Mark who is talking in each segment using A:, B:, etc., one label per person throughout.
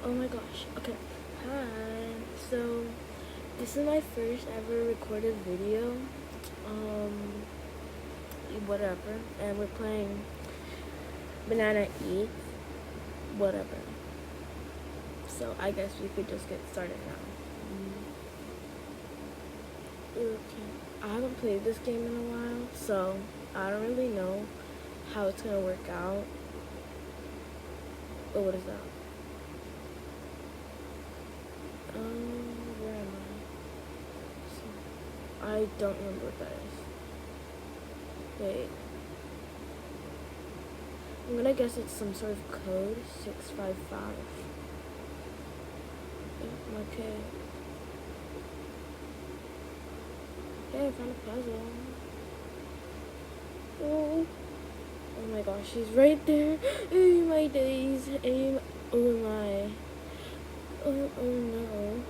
A: Oh my gosh. Okay. Hi. So this is my first ever recorded video. Um, whatever. And we're playing Banana Eats. Whatever. So I guess we could just get started now. Okay. I haven't played this game in a while, so I don't really know how it's gonna work out. Oh, what is that? Where am I? I don't remember what that is. Wait. I'm gonna guess it's some sort of code. 655. Okay. Hey, I found a puzzle. Oh. Oh my gosh, he's right there. Oh my days. Oh my. Oh no.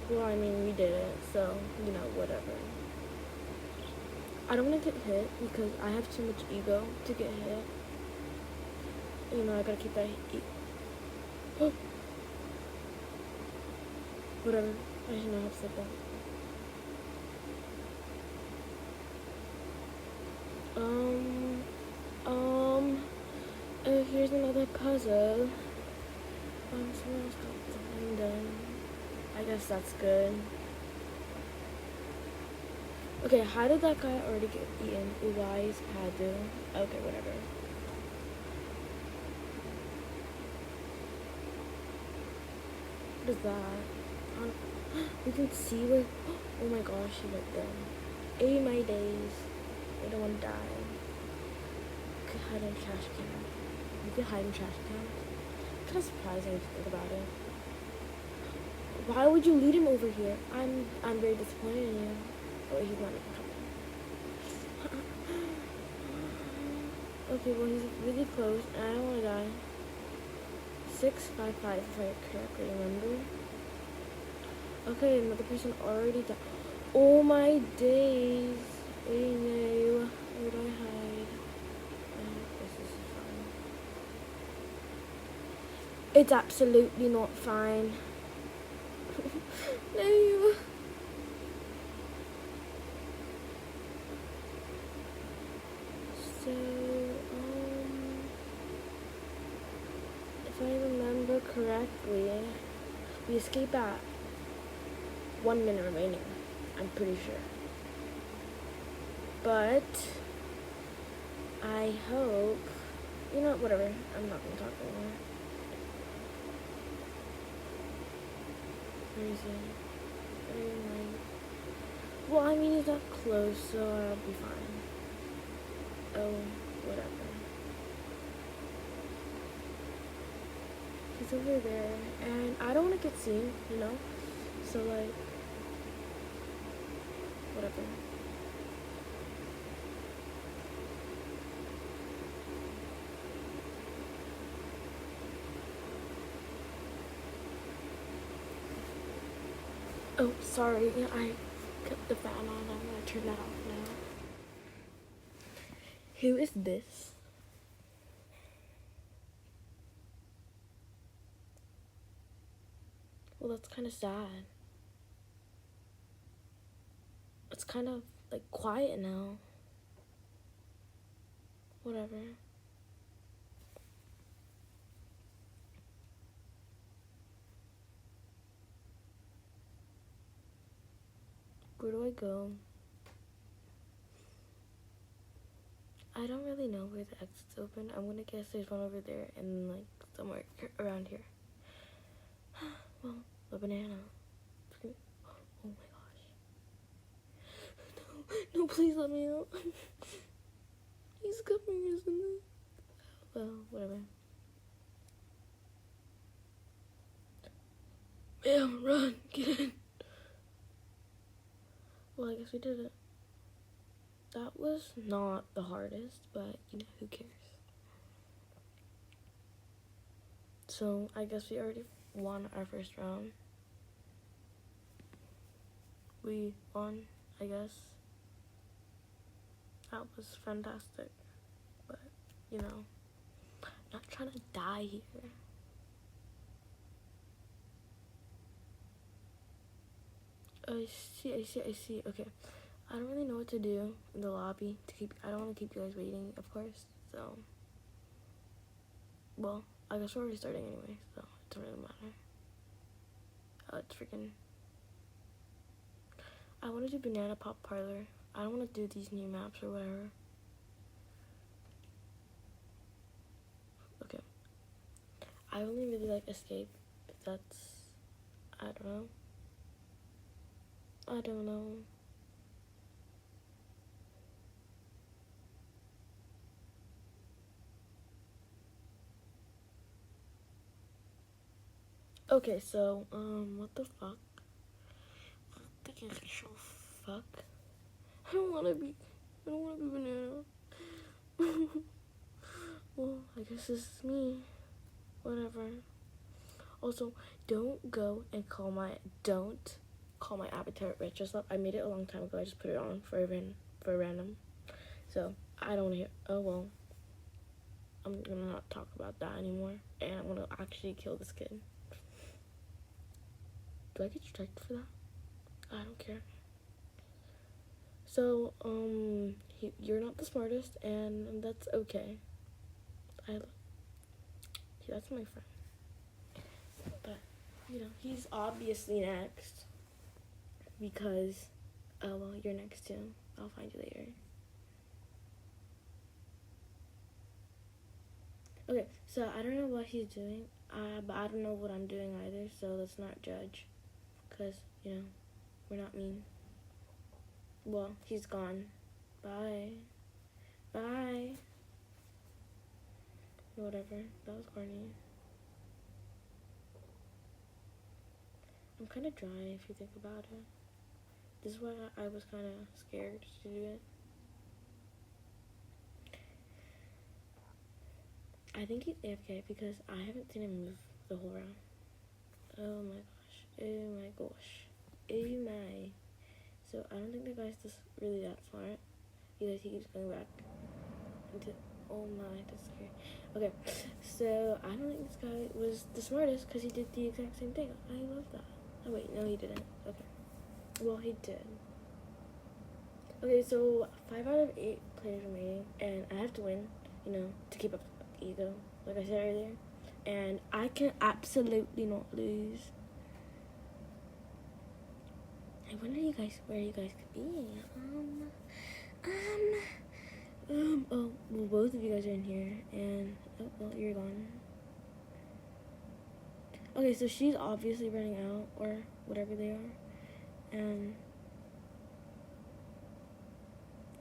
A: Well, I mean, we did it, so, whatever. I don't want to get hit because I have too much ego to get hit. I gotta keep that whatever. I should not have said that. Here's another puzzle. Someone else got something done. I guess that's good. Okay, how did that guy already get eaten? Why is Padu? Okay, whatever. What is that? You can see where. Oh my gosh, he went there. My days. I don't want to die. You could hide in trash can. You could hide in trash cans. It's kind of surprising if you think about it. Why would you lead him over here? I'm very disappointed in you. Oh, he's not even coming. Okay, well, he's really close, and I don't want to die. 655, if I correctly remember. Okay, another person already died. Oh my days. Oh no. Where do I hide? I guess this is fine. It's absolutely not fine. No. So, if I remember correctly, we escape at 1 minute remaining. I'm pretty sure. But I hope, whatever. I'm not gonna talk anymore. Where is he? Well, I mean, he's not close, so I'll be fine. Oh, whatever. He's over there, and I don't want to get seen, So, like, whatever. Oh, sorry, I kept the fan on. I'm gonna turn that off now. Who is this? Well, that's kind of sad. It's kind of, like, quiet now. Whatever. Where do I go? I don't really know where the exit's open. I'm gonna guess there's one over there and, like, somewhere around here. Well, a banana. Oh my gosh. No, please let me out. He's coming, isn't it? Well, whatever. Bam, run, get in. Well, I guess we did it. That was not the hardest, but, who cares? So, I guess we already won our first round. We won, I guess. That was fantastic, but you know, not trying to die here. I see. Okay. I don't really know what to do in the lobby to keep. I don't want to keep you guys waiting, of course. So, well, I guess we're already starting anyway, so it doesn't really matter. It's freaking. I want to do Banana Pop Parlor. I don't want to do these new maps or whatever. Okay. I only really like Escape. But that's. I don't know. I don't know. Okay, so, what the fuck? The actual fuck? I don't wanna be banana. Well, I guess this is me. Whatever. Also, don't call my avatar Rich or stuff. I made it a long time ago. I just put it on for a random. So, I don't wanna hear. Oh, well. I'm gonna not talk about that anymore. And I'm gonna actually kill this kid. Do I get striked for that? I don't care. So, you're not the smartest, and that's okay. That's my friend. But, you know, he's obviously next. Because, oh, well, you're next too. I'll find you later. Okay, so I don't know what he's doing, but I don't know what I'm doing either, so let's not judge. Because, you know, we're not mean. Well, he's gone. Bye. Bye. Whatever. That was corny. I'm kind of dry if you think about it. This is why I was kind of scared to do it. I think he's AFK because I haven't seen him move the whole round. Oh my gosh. Oh my gosh. Oh my. So I don't think the guy's just really that smart because he keeps going back into. Oh my, that's scary. Okay, so I don't think this guy was the smartest because he did the exact same thing. I love that. Oh wait, no he didn't. Okay. Well, he did. Okay, so 5 out of 8 players remaining, and I have to win, you know, to keep up the ego, like I said earlier. And I can absolutely not lose. I wonder where you guys could be. Oh, well, both of you guys are in here, and, oh, well, you're gone. Okay, so she's obviously running out, or whatever they are, and,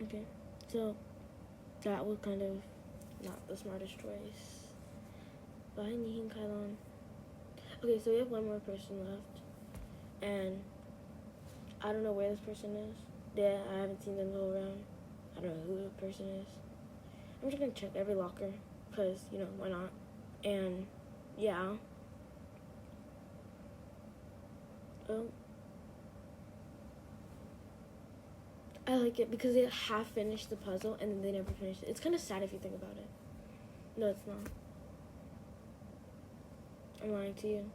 A: okay, so, that was kind of not the smartest choice. Bye, Nihin Kailon. Okay, so we have one more person left, and I don't know where this person is. Yeah, I haven't seen them go around. I don't know who the person is. I'm just gonna check every locker, because, you know, why not? And, yeah. Oh. I like it because they half finished the puzzle and then they never finished it. It's kind of sad if you think about it. No, it's not. I'm lying to you.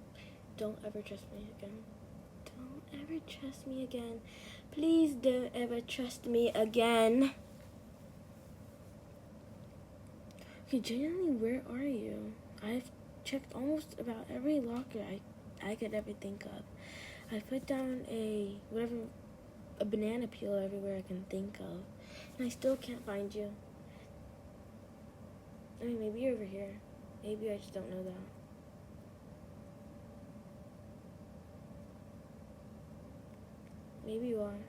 A: Don't ever trust me again. Don't ever trust me again. Please don't ever trust me again. Okay, genuinely, where are you? I've checked almost about every locker I could ever think of. I put down a banana peel everywhere I can think of, and I still can't find you. I mean, maybe you're over here. Maybe I just don't know that. Maybe you are.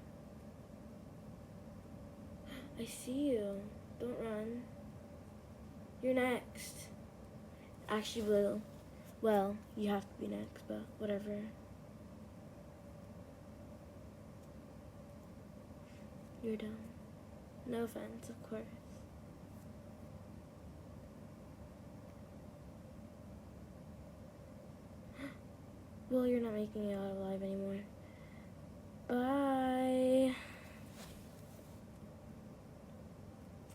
A: I see you. Don't run. You're next. Actually, Blue. Well, you have to be next, but whatever. You're done. No offense, of course. Well, you're not making it out alive anymore. Bye.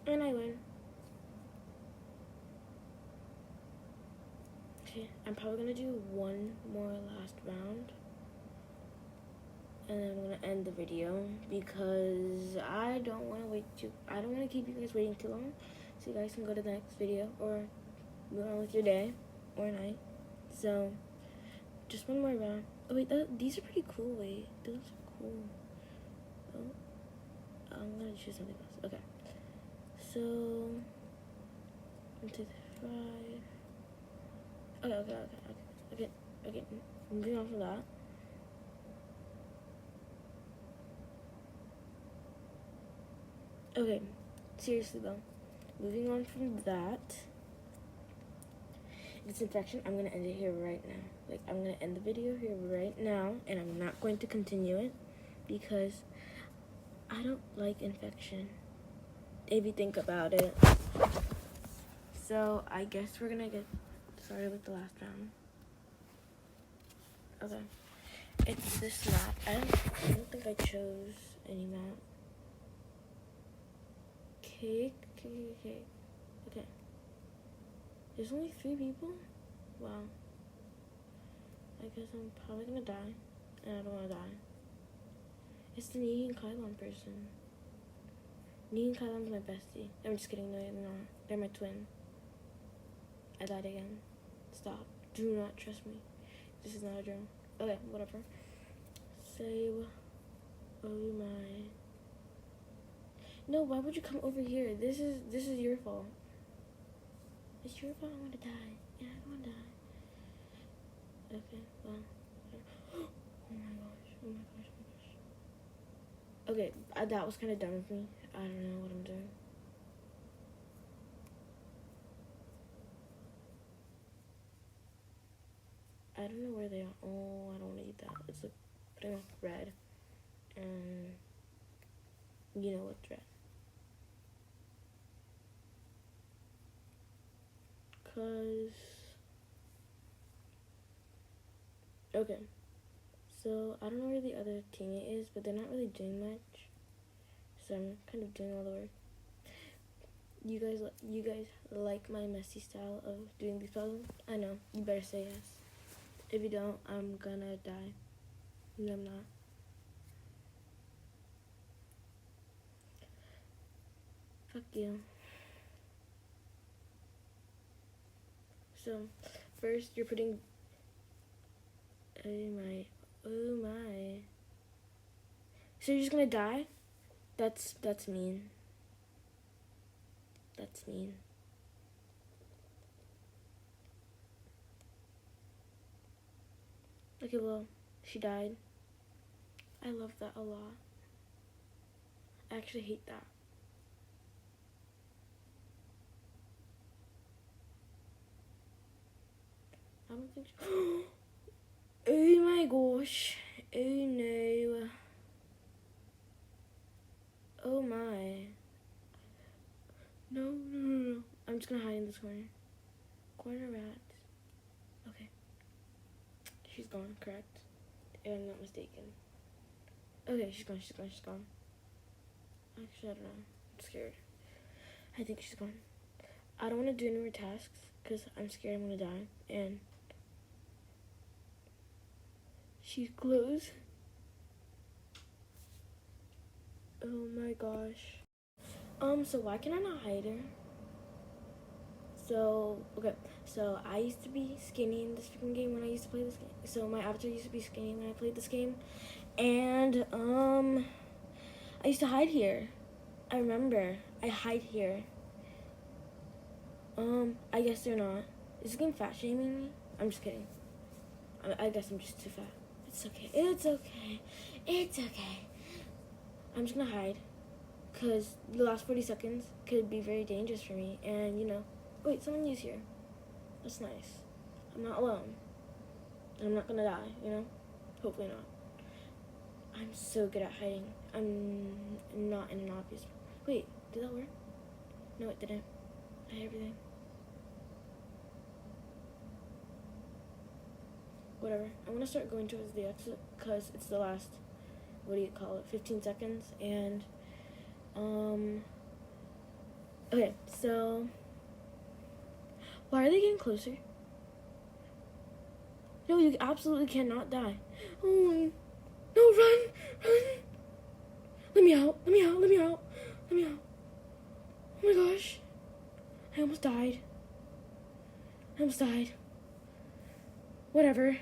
A: And I win. Okay, I'm probably gonna do one more last round. And then I'm gonna end the video because I don't want to keep you guys waiting too long. So you guys can go to the next video or move on with your day or night. So just one more round. Oh wait, these are pretty cool. Wait, those are cool. Oh, I'm gonna choose something else. Okay. So 1, 2, 3, 5. Okay. Moving on from that. Okay, seriously though, moving on from that, disinfection, I'm gonna end it here right now. Like, I'm gonna end the video here right now, and I'm not going to continue it because I don't like infection, if you think about it. So I guess we're gonna get started with the last round. Okay, it's this map. I don't think I chose any map. Okay. There's only 3 people? Wow. I guess I'm probably gonna die. And I don't wanna die. It's the Nee and Kylon person. Nee and Kylon's my bestie. I'm just kidding, no, they're not. They're my twin. I died again. Stop. Do not trust me. This is not a drill. Okay, whatever. Save. Oh my. No, why would you come over here? This is your fault. It's your fault. I want to die. Yeah, I want to die. Okay, well. Oh my gosh. Okay, that was kind of dumb of me. I don't know what I'm doing. I don't know where they are. Oh, I don't want to eat that. It's like putting off red. You know what's red. Okay, so I don't know where the other teammate is, but they're not really doing much, so I'm kind of doing all the work. You guys like my messy style of doing these puzzles? I know, you better say yes. If you don't, I'm gonna die. No, I'm not. Fuck you. So, first you're putting... Oh my. So you're just gonna die? That's mean. That's mean. Okay, well, she died. I love that a lot. I actually hate that. I don't think so. Oh my gosh. Oh no. Oh my. No. I'm just gonna hide in this corner. Corner rats. Okay. She's gone, correct? If I'm not mistaken. Okay, she's gone. Actually, I don't know. I'm scared. I think she's gone. I don't want to do any more tasks because I'm scared I'm gonna die. And she's close. Oh my gosh. So why can I not hide her? So, okay. So I used to be skinny in this freaking game when I used to play this game. So my avatar used to be skinny when I played this game. And, I used to hide here. I remember. I hide here. I guess they're not. Is this game fat shaming me? I'm just kidding. I guess I'm just too fat. It's okay. I'm just gonna hide. Because the last 40 seconds could be very dangerous for me. And, you know. Wait, someone is here. That's nice. I'm not alone. I'm not gonna die, you know? Hopefully not. I'm so good at hiding. I'm not in an obvious... Wait, did that work? No, it didn't. I hid everything. Whatever. I'm gonna start going towards the exit because it's the last, 15 seconds. And, okay, so... Why are they getting closer? No, you absolutely cannot die. Oh, no, run, run. Let me out, let me out, let me out, let me out. Oh my gosh. I almost died. I almost died. Whatever.